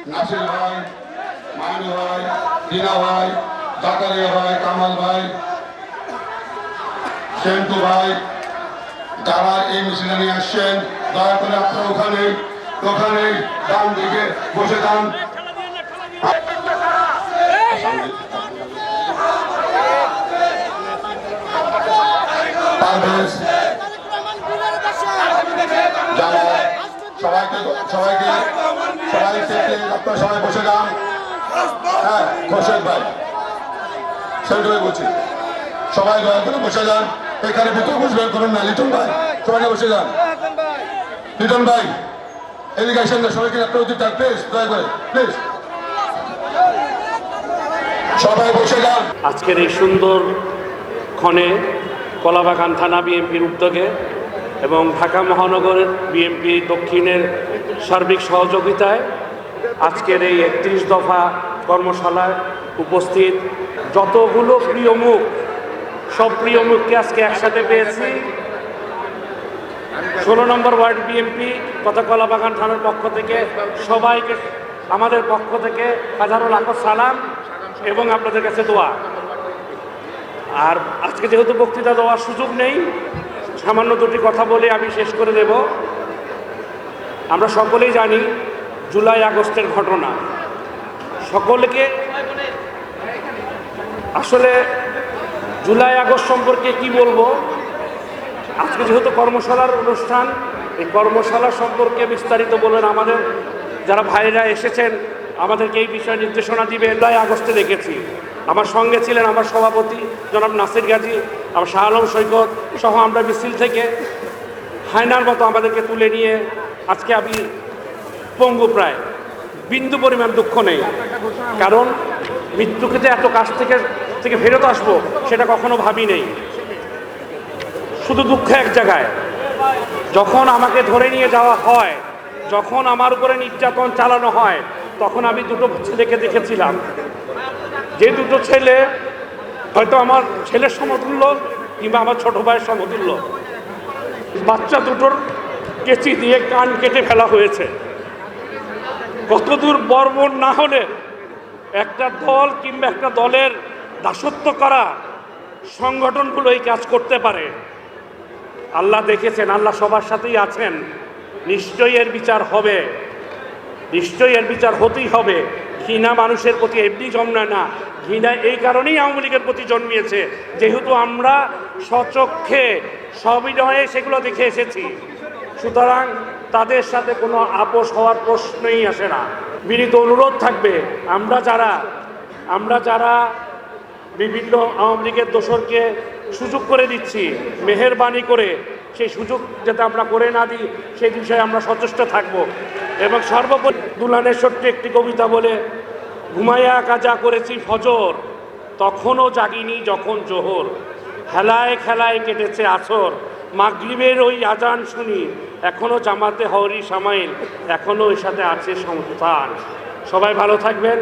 নাসির ভাই, মাইনু ভাই, দিনা ভাই, জাকারিয়া ভাই, কামাল ভাই, সেন্টু ভাই, যারা এই মিছিলে নিয়ে আসছেন, দয়া করে আপনারা ওখানে ডান দিকে বসে যান। সবাই বসে যান। হ্যাঁ, খোরশেদ ভাই, সেন্টুই বলছি, সবাই দয়া করে বসে যান। এখানে ভিতরে বসবেন করুন না। লিটন ভাই, সবাই বসে যান। লিটন ভাই, এদিকে আসেন না, সবাইকে আপনার উচিত প্লিজ, দয়া করে প্লিজ সবাই বসে যান। আজকের এই সুন্দর ক্ষণে কলাবাগান থানা বিএনপির উদ্যোগে এবং ঢাকা মহানগরের বিএনপি দক্ষিণের সার্বিক সহযোগিতায় আজকের এই 31 দফা কর্মশালায় উপস্থিত যতগুলো প্রিয় মুখ, সব প্রিয় মুখকে আজকে একসাথে পেয়েছি। 16 নম্বর ওয়ার্ড বিএনপি তথা কলাবাগান থানার পক্ষ থেকে সবাইকে আমাদের পক্ষ থেকে হাজারো লাখ সালাম এবং আপনাদের কাছে দোয়া। আর আজকে যেহেতু বক্তৃতা দেওয়ার সুযোগ নেই, সামান্য দুটি কথা বলে আমি শেষ করে দেব। আমরা সকলেই জানি জুলাই আগস্টের ঘটনা, সকলকে আসলে জুলাই আগস্ট সম্পর্কে কি বলবো। আজকে যেহেতু কর্মশালার অনুষ্ঠান, এই কর্মশালা সম্পর্কে বিস্তারিত বলেন আমাদের যারা ভাইরা এসেছেন, আমাদেরকে এই বিষয়ে নির্দেশনা দিবে। জুলাই আগস্টে দেখেছি, আমার সঙ্গে ছিলেন আমার সভাপতি জনাব নাসির গাজী, আমার শাহ আলম সৈকত সহ আমরা মিছিল থেকে হায়নার মতো আমাদেরকে তুলে নিয়ে আজকে আমি পঙ্গু, প্রায় বিন্দু পরিমাণ দুঃখ নেই। কারণ মৃত্যুকে যে এত কাছ থেকে ফেরত আসবো সেটা কখনো ভাবি নেই। শুধু দুঃখ এক জায়গায়, যখন আমাকে ধরে নিয়ে যাওয়া হয়, যখন আমার উপরে নির্যাতন চালানো হয়, তখন আমি দুটো ছেলেকে দেখেছিলাম। যে দুটো ছেলে হয়তো আমার ছেলের সমতুল্য কিংবা আমার ছোট ভাইয়ের সমতুল্য, বাচ্চা দুটোর কেচি দিয়ে কান কেটে ফেলা হয়েছে। কতদূর বর্বর না হলে একটা দল কিংবা একটা দলের দাসত্ব করা সংগঠনগুলো এই কাজ করতে পারে। আল্লাহ দেখেছেন, আল্লাহ সবার সাথেই আছেন। নিশ্চয়ই এর বিচার হবে, নিশ্চয়ই এর বিচার হতেই হবে। ঘৃণা মানুষের প্রতি এমনি জন্মায় না, ঘৃণা এই কারণেই আওয়ামী লীগের প্রতি জন্মিয়েছে, যেহেতু আমরা স্বচক্ষে সবিনয়ে সেগুলো দেখে এসেছি। সুতরাং তাদের সাথে কোনো আপোষ হওয়ার প্রশ্নই আসে না। বিনীত অনুরোধ থাকবে, আমরা যারা বিভিন্ন আওয়ামী লীগের দোসরকে সুযোগ করে দিচ্ছি, মেহেরবানি করে সেই সুযোগ যাতে আমরা করে না দিই সেই বিষয়ে আমরা সচেষ্ট থাকব। এবং সর্বোপরি দুলানের ছোট্ট একটি কবিতা বলে, ঘুমাইয়া কাজা করেছি ফজর, তখনও জাগিনি যখন জোহর, খেলায় খেলায় কেটেছে আসর, মাগরিবের ওই আজান শুনি, এখনও জামাতে হরি সামাইল, এখনও এর সাথে আছে সন্তান। সবাই ভালো থাকবেন।